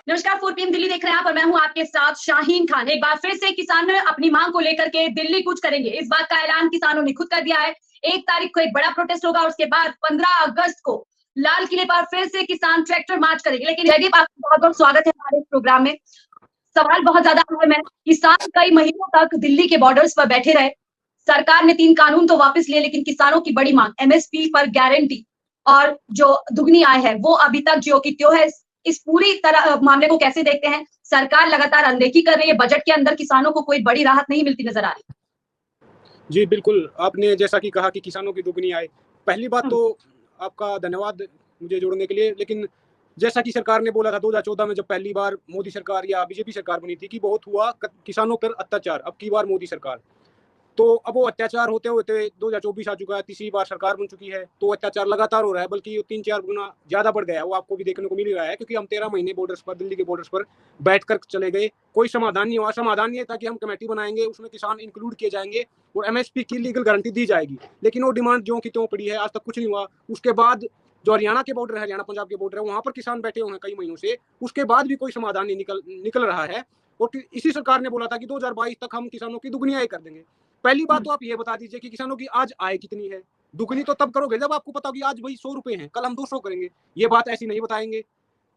नमस्कार, 4 पीएम दिल्ली देख रहे हैं आप और मैं हूं आपके साथ शाहीन खान। एक बार फिर से किसान अपनी मांग को लेकर के दिल्ली कूच करेंगे। इस बात का ऐलान किसानों ने खुद कर दिया है। 1 तारीख को एक बड़ा प्रोटेस्ट होगा और उसके बाद 15 अगस्त को लाल किले पर फिर से किसान ट्रैक्टर मार्च करेंगे। लेकिन जयदीप, आपका बहुत-बहुत स्वागत है हमारे इस प्रोग्राम में। सवाल बहुत ज्यादा अहम है। किसान कई महीनों तक दिल्ली के बॉर्डर्स पर बैठे रहे। सरकार ने 3 कानून तो वापस लिए, लेकिन किसानों की बड़ी मांग एमएसपी पर गारंटी और जो दुगनी आय है वो अभी तक ज्यों की त्यों है। इस पूरी तरह मामले को कैसे देखते हैं? सरकार लगातार अनदेखी कर रही है, बजट के अंदर किसानों को कोई बड़ी राहत नहीं मिलती नजर आ रही। जी, बिल्कुल, आपने जैसा कि कहा कि किसानों की दुगनी आय। पहली बात तो आपका धन्यवाद मुझे जोड़ने के लिए। लेकिन जैसा कि सरकार ने बोला था 2014 में, जब पहली बार मोदी सरकार या बीजेपी सरकार बनी थी, कि बहुत हुआ किसानों पर अत्याचार। अब की बार मोदी सरकार, तो अब वो अत्याचार होते होते 2024 आ चुका है, तीसरी बार सरकार बन चुकी है, तो अत्याचार लगातार हो रहा है, बल्कि 3-4 गुना ज़्यादा बढ़ गया है। वो आपको भी देखने को मिल ही रहा है, क्योंकि हम 13 महीने बॉर्डर्स पर, दिल्ली के बॉर्डर्स पर बैठकर चले गए, कोई समाधान नहीं हुआ। समाधान ये था कि हम कमेटी बनाएंगे, उसमें किसान इंक्लूड किए जाएंगे और एमएसपी की लीगल गारंटी दी जाएगी। लेकिन वो डिमांड ज्यों की त्यों पड़ी है, आज तक कुछ नहीं हुआ। उसके बाद जो हरियाणा के बॉर्डर है, हरियाणा पंजाब के बॉर्डर है, वहाँ पर किसान बैठे हुए हैं कई महीनों से, उसके बाद भी कोई समाधान नहीं निकल रहा है। और इसी सरकार ने बोला था कि 2022 तक हम किसानों की दुगनी आय कर देंगे। पहली बात तो आप ये बता दीजिए कि किसानों की आज आय कितनी है। दुगनी तो तब करोगे जब आपको पता होगी आज भाई 100 रुपए हैं, कल हम 200 करेंगे। ये बात ऐसी नहीं बताएंगे।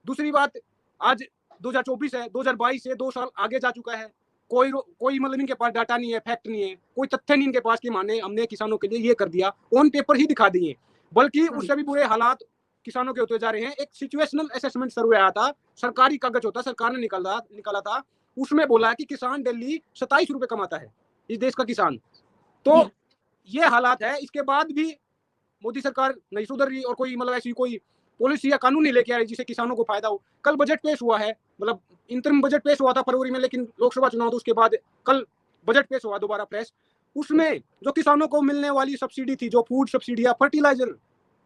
दूसरी बात, आज 2024 है, 2022 से 2 साल आगे जा चुका है। कोई मतलब इनके पास डाटा नहीं है, फैक्ट नहीं है, कोई तथ्य नहीं इनके पास कि माने हमने किसानों के लिए ये कर दिया, ऑन पेपर ही दिखा दिए। बल्कि उससे भी बुरे हालात किसानों के होते जा रहे हैं। एक सिचुएशनल असेसमेंट सर्वे आया था, सरकारी कागज होता है, सरकार ने निकाला था। उसमें बोला है कि किसान दिल्ली 27 रुपए कमाता है, इस देश का किसान। तो ये हालात है। इसके बाद भी मोदी सरकार नहीं सुधर रही और कोई मतलब ऐसी कोई पॉलिसी या कानून नहीं लेके आ रही जिससे किसानों को फायदा हो। कल बजट पेश हुआ है, मतलब इंतरिम बजट पेश हुआ था फरवरी में, लेकिन लोकसभा चुनाव तो उसके बाद कल बजट पेश हुआ दोबारा फ्रेश। उसमें जो किसानों को मिलने वाली सब्सिडी थी, जो फूड सब्सिडी या फर्टिलाइजर,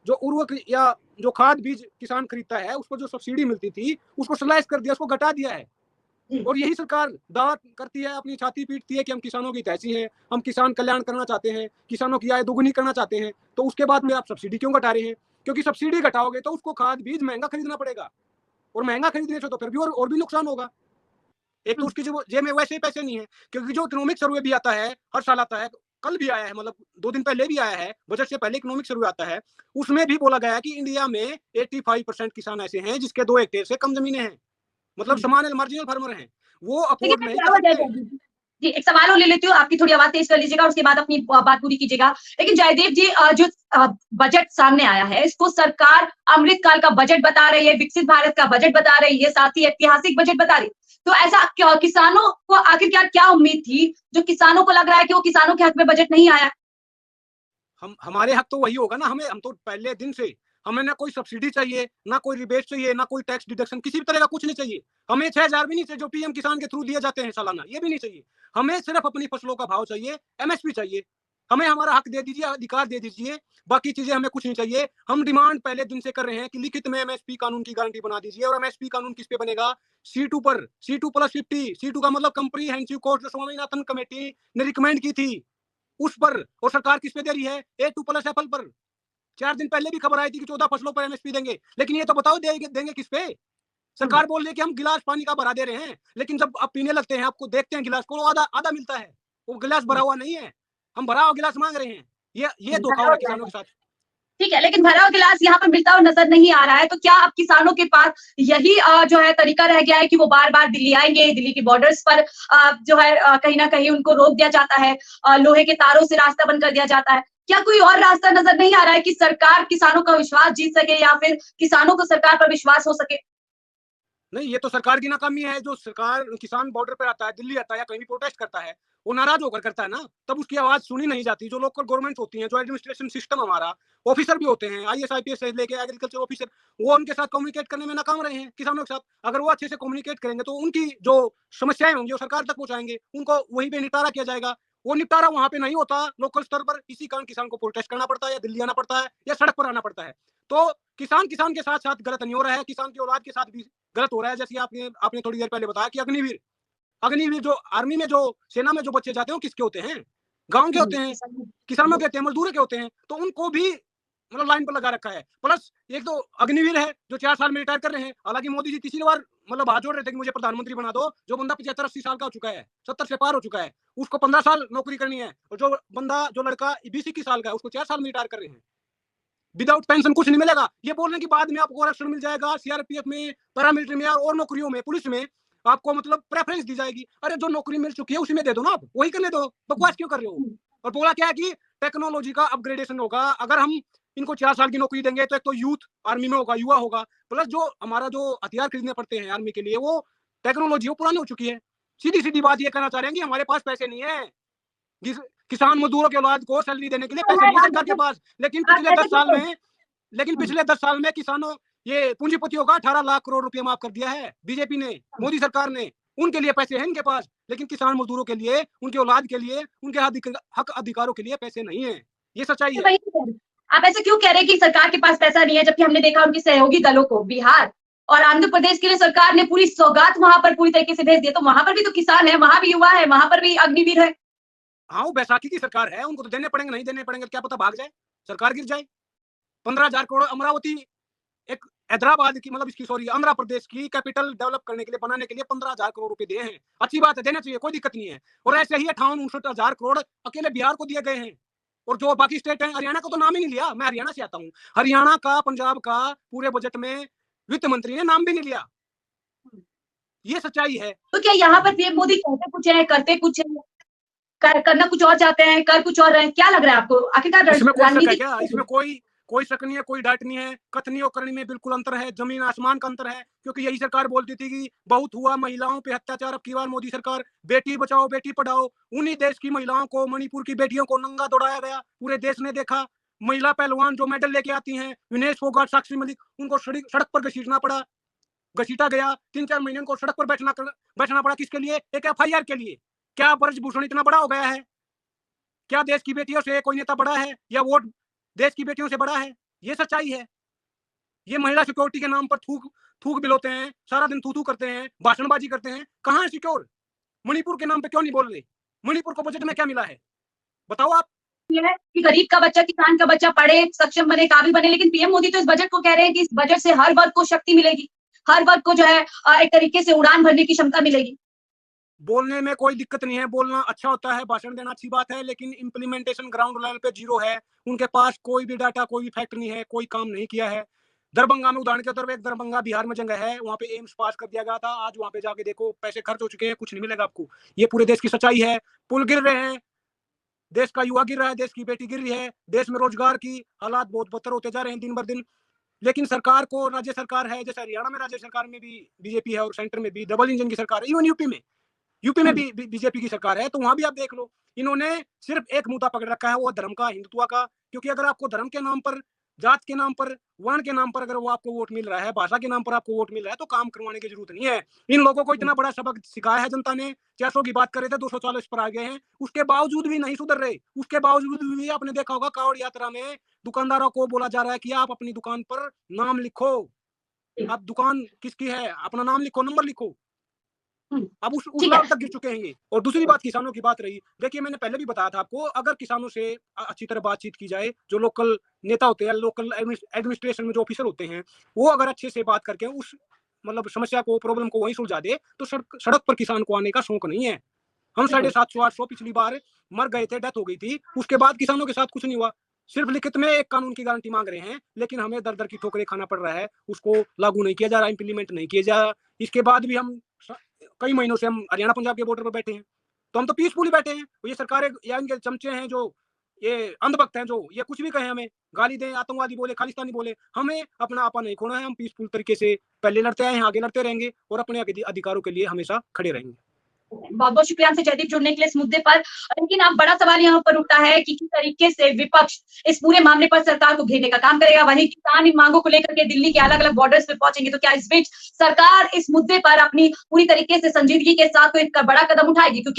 जो उर्वरक या जो खाद बीज किसान खरीदता है, उस पर जो सब्सिडी मिलती थी उसको स्लैश कर दिया, उसको घटा दिया है। और यही सरकार दावा करती है, अपनी छाती पीटती है कि हम किसानों की तैसी हैं, हम किसान कल्याण करना चाहते हैं, किसानों की आय दोगुनी करना चाहते हैं। तो उसके बाद में आप सब्सिडी क्यों घटा रहे हैं? क्योंकि सब्सिडी घटाओगे तो उसको खाद बीज महंगा खरीदना पड़ेगा, और महंगा खरीदने से तो फिर भी और भी नुकसान होगा। एक तो उसकी जेब में वैसे ही पैसे नहीं है, क्योंकि जो इकोनॉमिक सर्वे भी आता है, हर साल आता है, कल भी आया है, मतलब 2 दिन पहले भी आया है, बजट से पहले इकोनॉमिक सर्वे आता है। उसमें भी बोला गया है कि इंडिया में 85% किसान ऐसे हैं जिसके 2 हेक्टेयर से कम जमीनें हैं, मतलब सामान्य मार्जिनल फार्मर हैं, वो अफोर्ड नहीं कर सकते। जी, एक सवाल और ले लेती हूँ, आपकी थोड़ी आवाज तेज कर लीजिएगा, उसके बाद अपनी बात पूरी कीजिएगा। लेकिन जयदेव जी, जो बजट सामने आया है, इसको सरकार अमृतकाल का बजट बता रही है, विकसित भारत का बजट बता रही है, साथ ही ऐतिहासिक बजट बता रही है। तो ऐसा क्यों? किसानों को आखिरकार क्या उम्मीद थी जो किसानों को लग रहा है कि वो किसानों के हक में बजट नहीं आया? हमारे हक तो वही होगा ना। हम तो पहले दिन से, हमें ना कोई सब्सिडी चाहिए, ना कोई रिबेट चाहिए, ना कोई टैक्स डिडक्शन, किसी भी तरह का कुछ नहीं चाहिए। हमें 6,000 भी नहीं चाहिए जो पीएम किसान के थ्रू दिए जाते हैं सालाना, ये भी नहीं चाहिए। हमें सिर्फ अपनी फसलों का भाव चाहिए, एमएसपी चाहिए। हमें हमारा हक दे दीजिए, अधिकार दे दीजिए, बाकी चीजें हमें कुछ नहीं चाहिए। हम डिमांड पहले दिन से कर रहे हैं कि लिखित में एमएसपी कानून की गारंटी बना दीजिए। और एमएसपी कानून किस पे बनेगा? C2 पर, C2+50। C2 का मतलब कंप्रीहेंसिव कोस्ट, जो स्वामीनाथन कमेटी ने रिकमेंड की थी, उस पर। और सरकार किस पे दे रही है? A2+FL पर। 4 दिन पहले भी खबर आई थी कि 14 फसलों पर एमएसपी देंगे, लेकिन ये तो बताओ देंगे किस पे? सरकार बोल रही है कि हम गिलास पानी का भरा दे रहे हैं, लेकिन जब आप पीने लगते हैं, आपको देखते हैं गिलास को, आधा आधा मिलता है, वो गिलास भरा हुआ नहीं है। हम भरा हुआ गिलास मांग रहे हैं। ये धोखा हो रहा है किसानों के साथ। ठीक है, लेकिन भरा हुआ गिलास यहाँ पर मिलता हुआ नजर नहीं आ रहा है। तो क्या अब किसानों के पास यही जो है तरीका रह गया है कि वो बार-बार दिल्ली आएंगे, दिल्ली की बॉर्डर्स पर जो है कहीं ना कहीं उनको रोक दिया जाता है, लोहे के तारों से रास्ता बंद कर दिया जाता है? क्या कोई और रास्ता नजर नहीं आ रहा है कि सरकार किसानों का विश्वास जीत सके, या फिर किसानों को सरकार पर विश्वास हो सके? नहीं, ये तो सरकार की नाकामी है। जो सरकार, किसान बॉर्डर पे आता है, दिल्ली आता है या कहीं भी प्रोटेस्ट करता है, वो नाराज होकर करता है ना, तब उसकी आवाज सुनी नहीं जाती। जो लोकल गवर्नमेंट होती हैं, जो एडमिनिस्ट्रेशन सिस्टम हमारा, ऑफिसर भी होते हैं, आईएएस आईपीएस से लेके एग्रीकल्चर ऑफिसर, वो उनके साथ कम्युनिकेट करने में नाकाम रहे हैं किसानों के साथ। अगर वो अच्छे से कम्युनिकेट करेंगे तो उनकी जो समस्याएं होंगी वो सरकार तक पहुंचाएंगे, उनको वहीं पे निपटारा किया जाएगा। वो निपटारा वहां पे नहीं होता लोकल स्तर पर, इसी कारण किसान को प्रोटेस्ट करना पड़ता है, या दिल्ली आना पड़ता है, या सड़क पर आना पड़ता है। तो किसान किसान के साथ साथ गलत नहीं हो रहा है, किसान की औलाद के साथ भी गलत हो रहा है। जैसे आपने थोड़ी देर पहले बताया कि अग्निवीर अग्निवीर जो आर्मी में, जो सेना में जो बच्चे जाते हैं, वो किसके होते हैं? गांव के होते हैं, किसानों के होते हैं, मजदूरों के होते हैं। तो उनको भी मतलब लाइन पर लगा रखा है। प्लस एक तो अग्निवीर है जो 4 साल में रिटायर कर रहे हैं। हालांकि मोदी जी तीसरी बार मतलब हाथ जोड़ रहे थे कि मुझे प्रधानमंत्री बना दो। जो बंदा 75-80 साल का हो चुका है, 70 से पार हो चुका है, उसको 15 साल नौकरी करनी है, और जो लड़का 20-21 साल का है, उसको 4 साल में रिटायर कर रहे हैं। विदाउट पेंशन कुछ नहीं मिलेगा। ये बोल रहे हैं कि बाद में आपको आरक्षण मिल जाएगा, सीआरपीएफ में, पैरामिलिट्री में और नौकरियों में, पुलिस में आपको मतलब प्रेफरेंस दी जाएगी। अरे जो नौकरी मिल चुकी है उसी में दे दो ना, आप वही करने दो, बकवास क्यों कर रहे हो? और बोला क्या है कि टेक्नोलॉजी का अपग्रेडेशन होगा। अगर हम इनको 4 साल की नौकरी देंगे तो एक तो यूथ आर्मी में होगा, युवा होगा, प्लस जो हमारा जो हथियार खरीदने पड़ते हैं आर्मी के लिए, वो टेक्नोलॉजी वो पुरानी हो चुकी है। सीधी सीधी बात ये कहना चाह रहे हैं कि हमारे पास पैसे नहीं है, किसान मजदूरों के औलाद को सैलरी देने के लिए पैसे नहीं है सरकार के पास। लेकिन पिछले 10 साल में किसानों, ये पूंजीपतियों का 18 लाख करोड़ रुपए माफ कर दिया है बीजेपी ने, मोदी सरकार ने। उनके लिए पैसे हैं इनके पास, लेकिन किसान मजदूरों के लिए, उनके औलाद के लिए, उनके हक अधिकारों के लिए पैसे नहीं है। ये सच्चाई है। आप ऐसे क्यों कह रहे हैं कि सरकार के पास पैसा नहीं है, जबकि हमने देखा उनके सहयोगी दलों को बिहार और आंध्र प्रदेश के लिए सरकार ने पूरी सौगात वहां पर पूरी तरीके से भेज दिया। तो वहां पर भी तो किसान है, वहां भी युवा है, वहां पर भी अग्निवीर है। हाँ, वो बैसाखी की सरकार है, उनको तो देने पड़ेंगे, नहीं देने पड़ेंगे क्या पता भाग जाए, सरकार गिर जाए। 15,000 करोड़ अमरावती, एक हैदराबाद की, मतलब इसकी सॉरी आंध्र प्रदेश की कैपिटल डेवलप करने के लिए, बनाने के लिए 15,000 करोड़ रुपए दिए हैं। अच्छी बात है, देना चाहिए, कोई दिक्कत नहीं है। और ऐसे ही 58-59,000 करोड़ अकेले बिहार को दिए गए हैं। और जो बाकी स्टेट है, हरियाणा को तो नाम ही नहीं लिया। मैं हरियाणा से आता हूँ, हरियाणा का, पंजाब का पूरे बजट में वित्त मंत्री ने नाम भी नहीं लिया। ये सच्चाई है। तो क्या यहाँ पर पीएम मोदी कहते कुछ है, करते कुछ है, करना कुछ और चाहते हैं, कर कुछ और रहे हैं? क्या लग रहा है आपको आखिरकार रणनीति? इसमें कोई शक नहीं है, कोई डांट नहीं है। कथनी और करनी में बिल्कुल अंतर है, जमीन आसमान का अंतर है। क्योंकि यही सरकार बोलती थी कि बहुत हुआ महिलाओं पे अत्याचार, अब की बार मोदी सरकार बेटी बचाओ बेटी पढ़ाओ, उन्हीं देश की महिलाओं को, मणिपुर की बेटियों को नंगा दौड़ाया गया, पूरे देश ने देखा। महिला पहलवान जो मेडल लेके आती हैं, विनेश फोगाट, साक्षी मलिक, उनको सड़क पर घसीटा गया। 3-4 महीने को सड़क पर बैठना पड़ा। किसके लिए? एक FIR के लिए। क्या ब्रजभूषण इतना बड़ा हो गया है? क्या देश की बेटियों से कोई नेता बड़ा है, या वोट देश की बेटियों से बड़ा है? ये सच्चाई है। ये महिला सिक्योरिटी के नाम पर थूक बिलोते हैं, सारा दिन थू करते हैं, भाषणबाजी करते हैं। कहाँ है सिक्योर? मणिपुर के नाम पे क्यों नहीं बोल रहे? मणिपुर को बजट में क्या मिला है, बताओ आप। है कि गरीब का बच्चा, किसान का बच्चा पढ़े, सक्षम बने, काबिल बने, लेकिन पीएम मोदी तो इस बजट को कह रहे हैं कि इस बजट से हर वर्ग को शक्ति मिलेगी, हर वर्ग को जो है एक तरीके से उड़ान भरने की क्षमता मिलेगी। बोलने में कोई दिक्कत नहीं है, बोलना अच्छा होता है, भाषण देना अच्छी बात है, लेकिन इंप्लीमेंटेशन ग्राउंड लेवल पे जीरो है। उनके पास कोई भी डाटा, कोई भी फैक्ट नहीं है, कोई काम नहीं किया है। दरभंगा में उदाहरण के तौर पर, एक दरभंगा बिहार में जगह है, वहाँ पे एम्स पास कर दिया गया था। आज वहाँ पे जाके देखो, पैसे खर्च हो चुके हैं, कुछ नहीं मिलेगा आपको। ये पूरे देश की सच्चाई है। पुल गिर रहे हैं, देश का युवा गिर रहा है, देश की बेटी गिर रही है, देश में रोजगार की हालात बहुत बदतर होते जा रहे हैं दिन बर दिन। लेकिन सरकार को, राज्य सरकार है, जैसे हरियाणा में राज्य सरकार में भी बीजेपी है और सेंटर में भी डबल इंजन की सरकार है। इवन यूपी में भी बीजेपी की सरकार है, तो वहां भी आप देख लो, इन्होंने सिर्फ एक मुद्दा पकड़ रखा है, वो धर्म का, हिंदुत्व का। क्योंकि अगर आपको धर्म के नाम पर, जात के नाम पर, वर्ण के नाम पर अगर वो आपको वोट मिल रहा है, भाषा के नाम पर आपको वोट मिल रहा है, तो काम करवाने की जरूरत नहीं है। इन लोगों को इतना बड़ा सबक सिखाया है जनता ने। 400 की बात कर रहे थे, 240 पर आ गए हैं, उसके बावजूद भी नहीं सुधर रहे। उसके बावजूद भी आपने देखा होगा, कांवड़ यात्रा में दुकानदारों को बोला जा रहा है कि आप अपनी दुकान पर नाम लिखो, आप दुकान किसकी है, अपना नाम लिखो, नंबर लिखो। अब उस लेवल तक गिर चुके हैं ये। और दूसरी बात, किसानों की बात रही, देखिए मैंने पहले भी बताया था आपको, अगर किसानों से अच्छी तरह बातचीत की जाए, जो लोकल नेता होते हैं, लोकल एडमिनिस्ट्रेशन में जो ऑफिसर होते हैं, वो अगर अच्छे से बात करके उस मतलब समस्या को, प्रॉब्लम को वहीं सुलझा दे, तो सड़क पर किसान को आने का शौक नहीं है। हम 750-800 पिछली बार मर गए थे, डेथ हो गई थी, उसके बाद किसानों के साथ कुछ नहीं हुआ। सिर्फ लिखित में एक कानून की गारंटी मांग रहे हैं, लेकिन हमें दर दर की ठोकरें खाना पड़ रहा है, उसको लागू नहीं किया जा रहा, इंप्लीमेंट नहीं किया जा रहा। इसके बाद भी हम कई महीनों से हम हरियाणा पंजाब के बॉर्डर पर बैठे हैं, तो हम तो पीसफुली बैठे हैं। ये सरकारें या इनके चमचे हैं, जो ये अंधभक्त हैं, जो ये कुछ भी कहें, हमें गाली दें, आतंकवादी बोले, खालिस्तानी बोले, हमें अपना आपा नहीं खोना है। हम पीसफुल तरीके से पहले लड़ते आए हैं, आगे लड़ते रहेंगे और अपने अधिकारों के लिए हमेशा खड़े रहेंगे। बहुत बहुत शुक्रिया हमसे जयदीप जुड़ने के लिए इस मुद्दे पर। लेकिन अब बड़ा सवाल यहाँ पर उठता है कि किस तरीके से विपक्ष इस पूरे मामले पर सरकार को घेरने का काम करेगा। वहीं किसान इन मांगों को लेकर के दिल्ली के अलग अलग बॉर्डर्स पे पहुंचेंगे, तो क्या इस बीच सरकार इस मुद्दे पर अपनी पूरी तरीके से संजीदगी के साथ कोई बड़ा कदम उठाएगी? क्योंकि